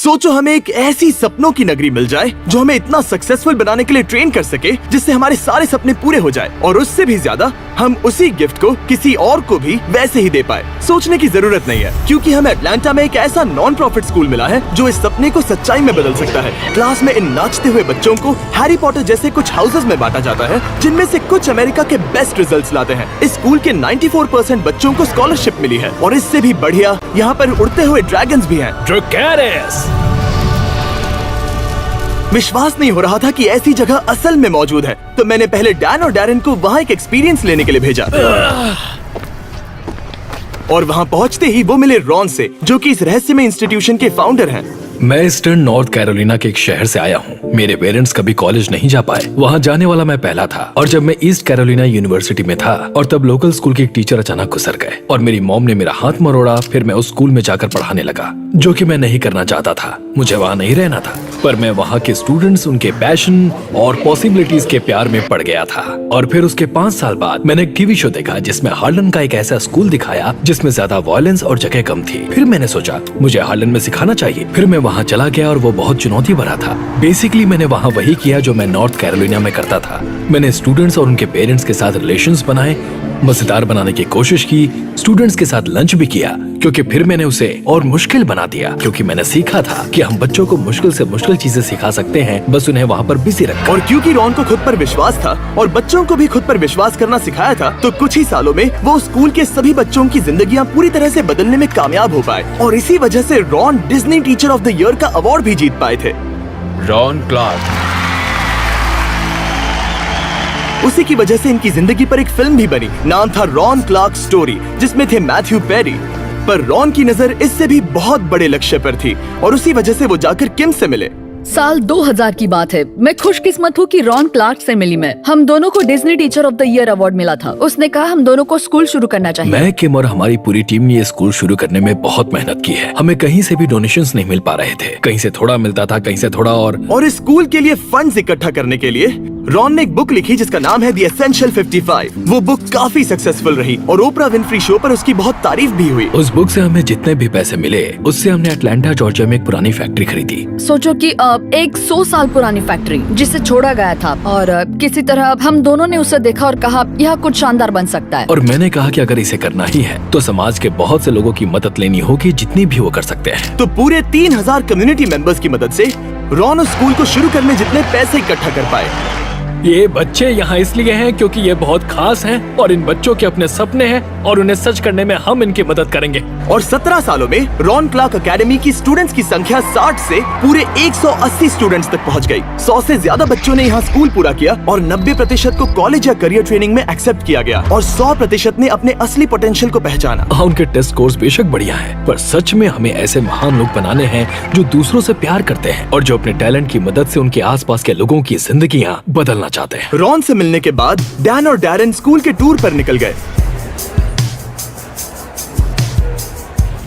सोचो हमें एक ऐसी सपनों की नगरी मिल जाए जो हमें इतना सक्सेसफुल बनाने के लिए ट्रेन कर सके जिससे हमारे सारे सपने पूरे हो जाए, और उससे भी ज्यादा हम उसी गिफ्ट को किसी और को भी वैसे ही दे पाए। सोचने की जरूरत नहीं है, क्योंकि हमें अटलांटा में एक ऐसा नॉन प्रॉफिट स्कूल मिला है जो इस सपने को सच्चाई में बदल सकता है। क्लास में इन नाचते हुए बच्चों को हैरी पॉटर जैसे कुछ हाउसेज में बांटा जाता है, जिनमें से कुछ अमेरिका के बेस्ट रिजल्ट्स लाते हैं। इस स्कूल के 94% बच्चों को स्कॉलरशिप मिली है, और इससे भी बढ़िया यहाँ पर उड़ते हुए ड्रैगन्स भी हैं। विश्वास नहीं हो रहा था कि ऐसी जगह असल में मौजूद है, तो मैंने पहले डैन और डैरेन को वहाँ एक एक्सपीरियंस लेने के लिए भेजा। और वहाँ पहुँचते ही वो मिले रॉन से, जो कि इस रहस्यमय इंस्टीट्यूशन के फाउंडर हैं। मैं ईस्टर्न नॉर्थ कैरोलिना के एक शहर से आया हूँ। मेरे पेरेंट्स कभी कॉलेज नहीं जा पाए, वहाँ जाने वाला मैं पहला था। और जब मैं ईस्ट कैरोलिना यूनिवर्सिटी में था, और तब लोकल स्कूल के एक टीचर अचानक गुजर गए, और मेरी मॉम ने मेरा हाथ मरोड़ा। फिर मैं उस स्कूल में जाकर पढ़ाने लगा, जो कि मैं नहीं करना चाहता था। मुझे वहाँ नहीं रहना था, पर मैं वहाँ के स्टूडेंट्स, उनके पैशन और पॉसिबिलिटीज के प्यार में पड़ गया था। और फिर उसके 5 साल बाद मैंने एक टीवी शो देखा जिसमें हार्लन का एक ऐसा स्कूल दिखाया जिसमें ज्यादा वायलेंस और जगह कम थी। फिर मैंने सोचा मुझे हार्लन में सिखाना चाहिए। फिर मैं वहाँ चला गया, और वो बहुत चुनौती भरा था। बेसिकली मैंने वहाँ वही किया जो मैं नॉर्थ कैरोलिना में करता था। मैंने स्टूडेंट्स और उनके पेरेंट्स के साथ रिलेशंस बनाए, मजेदार बनाने की कोशिश की, स्टूडेंट्स के साथ लंच भी किया, क्योंकि फिर मैंने उसे और मुश्किल बना दिया, क्योंकि मैंने सीखा था कि हम बच्चों को मुश्किल से मुश्किल चीजें सिखा सकते हैं, बस उन्हें वहाँ पर बिजी रखकर। और क्योंकि रॉन को खुद पर विश्वास था और बच्चों को भी खुद पर विश्वास करना सिखाया था, तो कुछ ही सालों में वो स्कूल के सभी बच्चों की जिंदगियां पूरी तरह से बदलने में कामयाब हो पाए। और इसी वजह से Ron Disney teacher of the year का अवार्ड भी जीत पाए थे। Ron Clark. उसी की वजह से इनकी जिंदगी पर एक फिल्म भी बनी, नाम था रॉन क्लार्क स्टोरी, जिसमें थे मैथ्यू पेरी। पर रॉन की नजर इससे भी बहुत बड़े लक्ष्य पर थी, और उसी वजह से वो जाकर किम से मिले। साल 2000 की बात है। मैं खुशकिस्मत हूँ कि रॉन क्लार्क से मिली मैं। हम दोनों को Disney teacher of the year award मिला था। उसने कहा हम दोनों को स्कूल शुरू करना चाहिए। मैं, किम और हमारी पूरी टीम ने ये स्कूल शुरू करने में बहुत मेहनत की है। हमें कहीं से भी डोनेशंस नहीं मिल पा रहे थे, कहीं से थोड़ा मिलता था, कहीं से थोड़ा। और इस स्कूल के लिए फंड्स इकट्ठा करने के लिए रॉन ने एक बुक लिखी जिसका नाम है द एसेंशियल 55। वो बुक काफी सक्सेसफुल रही और ओपरा विनफ्री शो पर उसकी बहुत तारीफ भी हुई। उस बुक से हमें जितने भी पैसे मिले, उससे हमने अटलांटा जॉर्जिया में एक पुरानी फैक्ट्री खरीदी। सोचो कि एक 100 साल पुरानी फैक्ट्री जिसे छोड़ा गया था, और किसी तरह हम दोनों ने उसे देखा और कहा यह कुछ शानदार बन सकता है। और मैंने कहा कि अगर इसे करना ही है तो समाज के बहुत से लोगों की मदद लेनी होगी, जितनी भी वो कर सकते हैं। तो पूरे 3000 कम्युनिटी मेंबर्स की मदद से रॉन उस स्कूल को शुरू करने जितने पैसे इकट्ठा कर पाए। ये बच्चे यहाँ इसलिए हैं क्योंकि ये बहुत खास हैं, और इन बच्चों के अपने सपने हैं, और उन्हें सच करने में हम इनकी मदद करेंगे। और 17 सालों में रॉन क्लार्क एकेडमी की स्टूडेंट्स की संख्या 60 से पूरे 180 स्टूडेंट्स तक पहुँच गई। 100 से ज्यादा बच्चों ने यहाँ स्कूल पूरा किया, और 90% को कॉलेज या करियर ट्रेनिंग में एक्सेप्ट किया गया, और 100% ने अपने असली पोटेंशियल को पहचाना। हाँ, उनके टेस्ट स्कोर्स बेशक बढ़िया हैं, पर सच में हमें ऐसे महान लोग बनाने हैं जो दूसरों से प्यार करते हैं, और जो अपने टैलेंट की मदद से उनके आसपास के लोगों की जिंदगियाँ बदलना चाहते हैं। रॉन से मिलने के बाद डैन और डैरेन स्कूल के टूर पर निकल गए।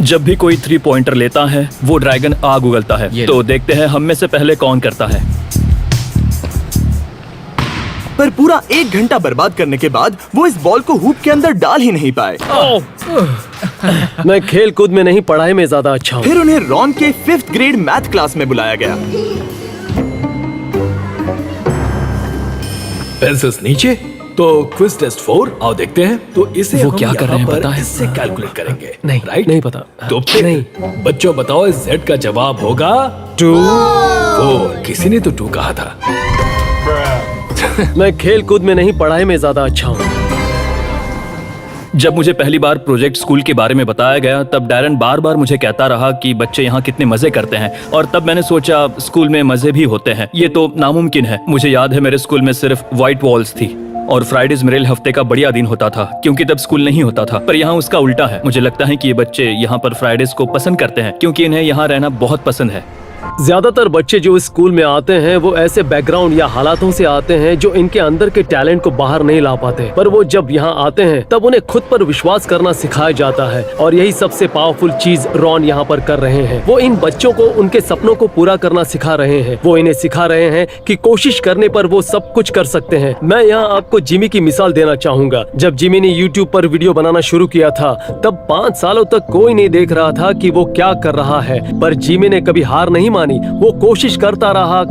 जब भी कोई 3 पॉइंटर लेता है वो ड्रैगन आग उगलता है। तो देखते हैं हम में से पहले कौन करता है। पर पूरा 1 घंटा बर्बाद करने के बाद वो इस बॉल को हूप के अंदर डाल ही नहीं पाए। मैं खेल कूद में नहीं, पढ़ाई में ज्यादा अच्छा हूँ। फिर उन्हें रॉन के 5th ग्रेड मैथ क्लास में बुलाया गया। पेंसिल्स नीचे, तो क्विज टेस्ट 4 आओ देखते हैं। तो इसे वो हम क्या कर रहे हैं पता है? इससे कैलकुलेट करेंगे। नहीं, राइट? नहीं पता। तो फिर नहीं। बच्चों बताओ, इस Z का जवाब होगा 2 4। किसी ने तो 2 कहा था। मैं खेल कूद में नहीं, पढ़ाई में ज्यादा अच्छा हूँ। जब मुझे पहली बार प्रोजेक्ट स्कूल के बारे में बताया गया, तब डैरन बार बार मुझे कहता रहा कि बच्चे यहाँ कितने मजे करते हैं, और तब मैंने सोचा स्कूल में मजे भी होते हैं, ये तो नामुमकिन है। मुझे याद है मेरे स्कूल में सिर्फ व्हाइट वॉल्स थी, और फ्राइडेज मेरे हफ्ते का बढ़िया दिन होता था, क्योंकि तब स्कूल नहीं होता था। पर यहाँ उसका उल्टा है। मुझे लगता है कि ये बच्चे यहाँ पर फ्राइडेज को पसंद करते हैं, क्योंकि इन्हें यहाँ रहना बहुत पसंद है। ज्यादातर बच्चे जो इस स्कूल में आते हैं वो ऐसे बैकग्राउंड या हालातों से आते हैं जो इनके अंदर के टैलेंट को बाहर नहीं ला पाते, पर वो जब यहाँ आते हैं तब उन्हें खुद पर विश्वास करना सिखाया जाता है। और यही सबसे पावरफुल चीज रॉन यहाँ पर कर रहे हैं। वो इन बच्चों को उनके सपनों को पूरा करना सिखा रहे हैं। वो इन्हें सिखा रहे हैं कि कोशिश करने पर वो सब कुछ कर सकते हैं। मैं यहाँ आपको जिमी की मिसाल देना चाहूंगा। जब जिमी ने यूट्यूब पर वीडियो बनाना शुरू किया था तब 5 सालों तक कोई नहीं देख रहा था कि वो क्या कर रहा है, पर जिमी ने कभी हार नहीं मानी। वो कोशिश करता रहा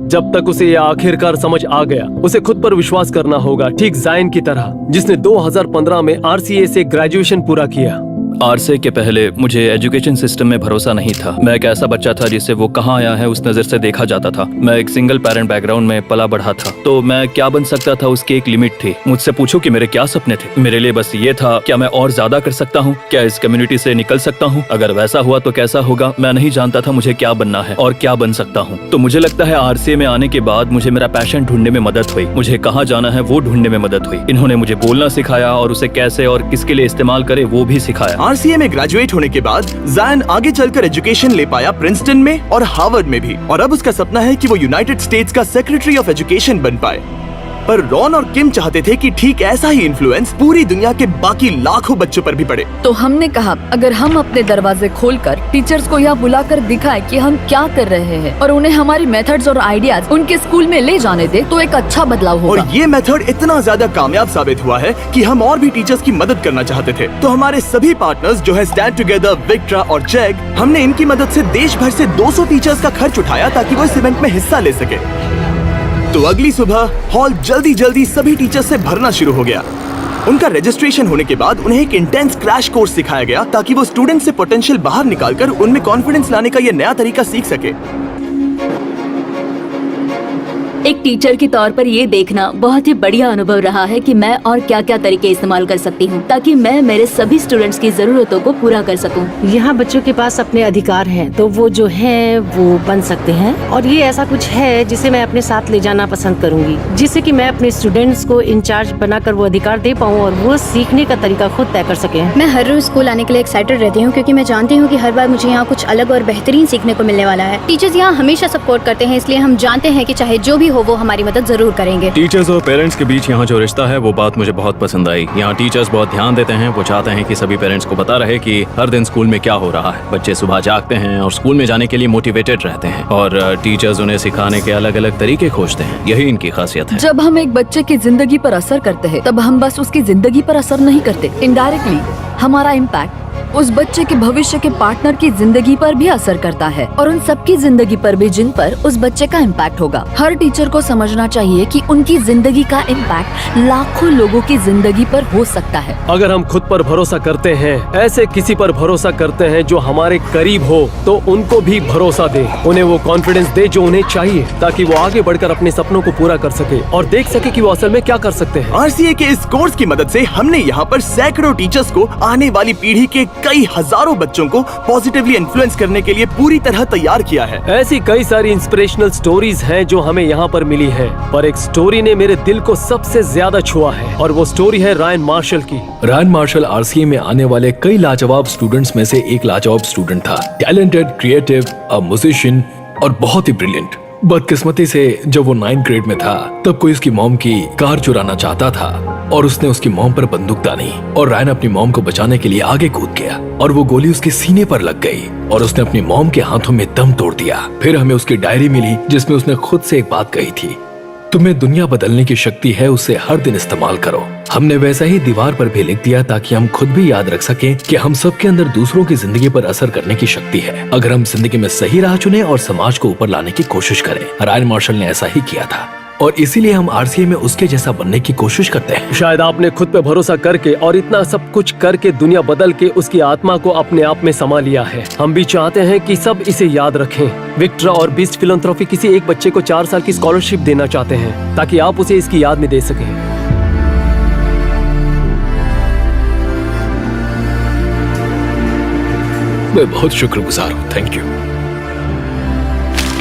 जब तक उसे ये आखिरकार समझ आ गया। उसे खुद पर विश्वास करना होगा, ठीक जायन की तरह जिसने 2015 में RCA से ग्रेजुएशन पूरा किया। RCA के पहले मुझे एजुकेशन सिस्टम में भरोसा नहीं था। मैं एक ऐसा बच्चा था जिसे वो कहाँ आया है उस नजर से देखा जाता था। मैं एक सिंगल पेरेंट बैकग्राउंड में पला बढ़ा था, तो मैं क्या बन सकता था उसकी एक लिमिट थी। मुझसे पूछो कि मेरे क्या सपने थे, मेरे लिए बस ये था क्या मैं और ज्यादा कर सकता हूँ, क्या इस कम्युनिटी से निकल सकता हूँ। अगर वैसा हुआ तो कैसा होगा। मैं नहीं जानता था मुझे क्या बनना है और क्या बन सकता हूँ। तो मुझे लगता है RCA में आने के बाद मुझे मेरा पैशन ढूंढने में मदद हुई, मुझे कहाँ जाना है वो ढूंढने में मदद हुई। इन्होंने मुझे बोलना सिखाया और उसे कैसे और किसके लिए इस्तेमाल करे वो भी सिखाया। RCA में ग्रेजुएट होने के बाद जायन आगे चलकर एजुकेशन ले पाया प्रिंसटन में और हार्वर्ड में भी, और अब उसका सपना है कि वो यूनाइटेड स्टेट्स का सेक्रेटरी ऑफ एजुकेशन बन पाए। पर रॉन और किम चाहते थे कि ठीक ऐसा ही इन्फ्लुएंस पूरी दुनिया के बाकी लाखों बच्चों पर भी पड़े। तो हमने कहा अगर हम अपने दरवाजे खोलकर टीचर्स को यहाँ बुलाकर दिखाएं कि हम क्या कर रहे हैं और उन्हें हमारी मेथड्स और आइडियाज उनके स्कूल में ले जाने दे तो एक अच्छा बदलाव होगा। और ये मेथड इतना ज्यादा कामयाब साबित हुआ है कि हम और भी टीचर्स की मदद करना चाहते थे। तो हमारे सभी पार्टनर्स जो है स्टैंड टुगेदर, विक्ट्रा और जैग, हमने इनकी मदद से देश भर से 200 टीचर्स का खर्च उठाया ताकि वो इस इवेंट में हिस्सा ले सके। तो अगली सुबह हॉल जल्दी सभी टीचर्स से भरना शुरू हो गया। उनका रजिस्ट्रेशन होने के बाद उन्हें एक इंटेंस क्रैश कोर्स सिखाया गया ताकि वो स्टूडेंट से पोटेंशियल बाहर निकालकर उनमें कॉन्फिडेंस लाने का ये नया तरीका सीख सके। एक टीचर के तौर पर ये देखना बहुत ही बढ़िया अनुभव रहा है कि मैं और क्या क्या तरीके इस्तेमाल कर सकती हूँ ताकि मैं मेरे सभी स्टूडेंट्स की जरूरतों को पूरा कर सकूँ। यहाँ बच्चों के पास अपने अधिकार हैं, तो वो जो है वो बन सकते हैं, और ये ऐसा कुछ है जिसे मैं अपने साथ ले जाना पसंद करूँगी, जिससे कि मैं अपने स्टूडेंट्स को इंचार्ज बनाकर वो अधिकार दे पाऊँ और वो सीखने का तरीका खुद तय कर सके। मैं हर रोज स्कूल आने के लिए एक्साइटेड रहती हूँ क्योंकि मैं जानती हूँ कि हर बार मुझे यहाँ कुछ अलग और बेहतरीन सीखने को मिलने वाला है। टीचर्स यहाँ हमेशा सपोर्ट करते हैं, इसलिए हम जानते हैं कि चाहे जो भी हो वो हमारी मदद जरूर करेंगे। टीचर्स और पेरेंट्स के बीच यहाँ जो रिश्ता है वो बात मुझे बहुत पसंद आई। यहाँ टीचर्स बहुत ध्यान देते हैं, वो चाहते हैं कि सभी पेरेंट्स को पता रहे कि हर दिन स्कूल में क्या हो रहा है। बच्चे सुबह जागते हैं और स्कूल में जाने के लिए मोटिवेटेड रहते हैं, और टीचर्स उन्हें सिखाने के अलग अलग तरीके खोजते हैं। यही इनकी खासियत है। जब हम एक बच्चे की जिंदगी पर असर करते हैं तब हम बस उसकी जिंदगी पर असर नहीं करते, इनडायरेक्टली हमारा इम्पैक्ट उस बच्चे के भविष्य के पार्टनर की जिंदगी पर भी असर करता है और उन सबकी जिंदगी पर भी जिन पर उस बच्चे का इम्पैक्ट होगा। हर टीचर को समझना चाहिए कि उनकी जिंदगी का इम्पैक्ट लाखों लोगों की जिंदगी पर हो सकता है। अगर हम खुद पर भरोसा करते हैं, ऐसे किसी पर भरोसा करते हैं जो हमारे करीब हो, तो उनको भी भरोसा दे, उन्हें वो कॉन्फिडेंस दे जो उन्हें चाहिए ताकि वो आगे बढ़कर अपने सपनों को पूरा कर सके और देख सके कि वो असल में क्या कर सकते हैं। RCA के इस कोर्स की मदद से हमने यहाँ पर सैकड़ों टीचर्स को आने वाली पीढ़ी के कई हजारों बच्चों को पॉजिटिवली इन्फ्लुएंस करने के लिए पूरी तरह तैयार किया है। ऐसी कई सारी इंस्पिरेशनल स्टोरीज हैं जो हमें यहाँ पर मिली है, पर एक स्टोरी ने मेरे दिल को सबसे ज्यादा छुआ है और वो स्टोरी है रायन मार्शल की। रायन मार्शल RCA में आने वाले कई लाजवाब स्टूडेंट्स में से एक लाजवाब स्टूडेंट था। टैलेंटेड, क्रिएटिव, अ म्यूजिशियन और बहुत ही ब्रिलियंट। बदकिस्मती से जब वो 9th ग्रेड में था तब कोई उसकी मॉम की कार चुराना चाहता था और उसने उसकी मॉम पर बंदूक तानी और रायन अपनी मॉम को बचाने के लिए आगे कूद गया और वो गोली उसके सीने पर लग गई और उसने अपनी मॉम के हाथों में दम तोड़ दिया। फिर हमें उसकी डायरी मिली जिसमें उसने खुद से एक बात कही थी, तुम्हें दुनिया बदलने की शक्ति है, उसे हर दिन इस्तेमाल करो। हमने वैसा ही दीवार पर भी लिख दिया ताकि हम खुद भी याद रख सकें कि हम सबके अंदर दूसरों की जिंदगी पर असर करने की शक्ति है अगर हम जिंदगी में सही राह चुने और समाज को ऊपर लाने की कोशिश करें। रायन मार्शल ने ऐसा ही किया था और इसीलिए हम RCA में उसके जैसा बनने की कोशिश करते हैं। शायद आपने खुद पे भरोसा करके और इतना सब कुछ करके दुनिया बदल के उसकी आत्मा को अपने आप में समा लिया है। हम भी चाहते हैं कि सब इसे याद रखें। विक्ट्रा और बीस्ट फिलैंथ्रोपी किसी एक बच्चे को 4 साल की स्कॉलरशिप देना चाहते हैं ताकि आप उसे इसकी याद में दे सकें। मैं बहुत शुक्रगुजार हूँ। Thank you.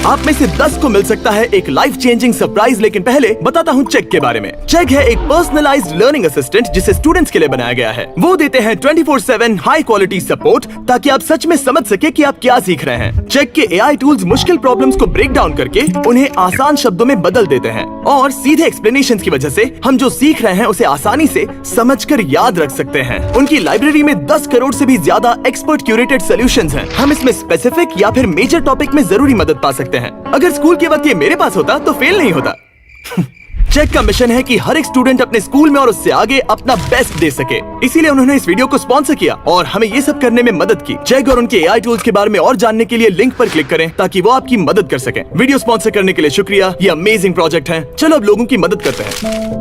आप में से 10 को मिल सकता है एक लाइफ चेंजिंग सरप्राइज। लेकिन पहले बताता हूँ चेक के बारे में। चेक है एक पर्सनलाइज्ड लर्निंग असिस्टेंट जिसे स्टूडेंट्स के लिए बनाया गया है। वो देते हैं 24/7 हाई क्वालिटी सपोर्ट ताकि आप सच में समझ सके कि आप क्या सीख रहे हैं। चेक के AI टूल्स मुश्किल प्रॉब्लम्स को ब्रेक डाउन करके उन्हें आसान शब्दों में बदल देते हैं और सीधे एक्सप्लेनेशन की वजह से हम जो सीख रहे हैं उसे आसानी से समझकर याद रख सकते हैं। उनकी लाइब्रेरी में 10 करोड़ से भी ज्यादा एक्सपर्ट क्यूरेटेड सॉल्यूशंस हैं। हम इसमें स्पेसिफिक या फिर मेजर टॉपिक में जरूरी मदद पा सकते हैं। अगर स्कूल के वक्त ये मेरे पास होता तो फेल नहीं होता। चेक का मिशन है कि हर एक स्टूडेंट अपने स्कूल में और उससे आगे अपना बेस्ट दे सके। इसीलिए उन्होंने इस वीडियो को स्पॉन्सर किया और हमें ये सब करने में मदद की। चेक और उनके AI टूल्स के बारे में और जानने के लिए लिंक पर क्लिक करें ताकि वो आपकी मदद कर सकें। वीडियो स्पॉन्सर करने के लिए शुक्रिया। ये अमेजिंग प्रोजेक्ट है। चलो अब लोगों की मदद करते हैं।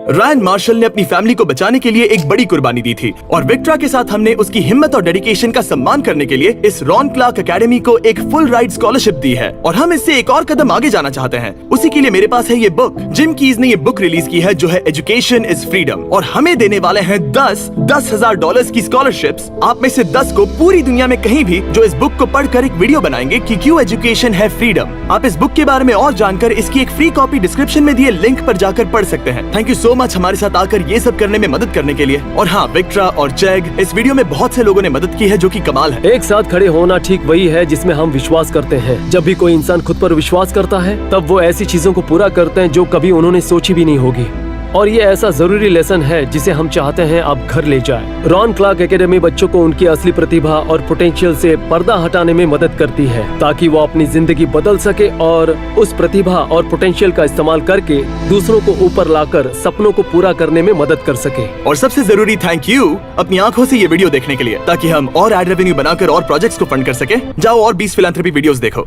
रायन मार्शल ने अपनी फैमिली को बचाने के लिए एक बड़ी कुर्बानी दी थी और विक्ट्रा के साथ हमने उसकी हिम्मत और डेडिकेशन का सम्मान करने के लिए इस रॉन क्लार्क एकेडमी को एक फुल राइड स्कॉलरशिप दी है और हम इससे एक और कदम आगे जाना चाहते हैं। उसी के लिए मेरे पास है ये बुक। जिम कीज ने ये बुक रिलीज की है जो है एजुकेशन इज फ्रीडम और हमें देने वाले हैं 10,000 डॉलर्स की स्कॉलरशिप्स। आप में से 10 को पूरी दुनिया में कहीं भी जो इस बुक को पढ़कर एक वीडियो बनाएंगे कि क्यों एजुकेशन है फ्रीडम। आप इस बुक के बारे में और जानकर इसकी एक फ्री कॉपी डिस्क्रिप्शन में दिए लिंक पर जाकर पढ़ सकते हैं। थैंक यू सो मच हमारे साथ आकर ये सब करने में मदद करने के लिए। और हाँ, विक्ट्रा और चैग, इस वीडियो में बहुत से लोगों ने मदद की है जो कि कमाल है। एक साथ खड़े होना ठीक वही है जिसमें हम विश्वास करते हैं। जब भी कोई इंसान खुद पर विश्वास करता है तब वो ऐसी चीजों को पूरा करते हैं जो कभी उन्होंने सोची भी नहीं होगी। और ये ऐसा जरूरी लेसन है जिसे हम चाहते हैं आप घर ले जाएं। रॉन क्लार्क एकेडमी बच्चों को उनकी असली प्रतिभा और पोटेंशियल से पर्दा हटाने में मदद करती है ताकि वो अपनी जिंदगी बदल सके और उस प्रतिभा और पोटेंशियल का इस्तेमाल करके दूसरों को ऊपर लाकर सपनों को पूरा करने में मदद कर सके। और सबसे जरूरी थैंक यू अपनी आंखों से ये वीडियो देखने के लिए ताकि हम और एड रेवेन्यू बनाकर और प्रोजेक्ट्स को फंड कर सके। जाओ और 20 फिलैंथ्रोपी वीडियोस देखो।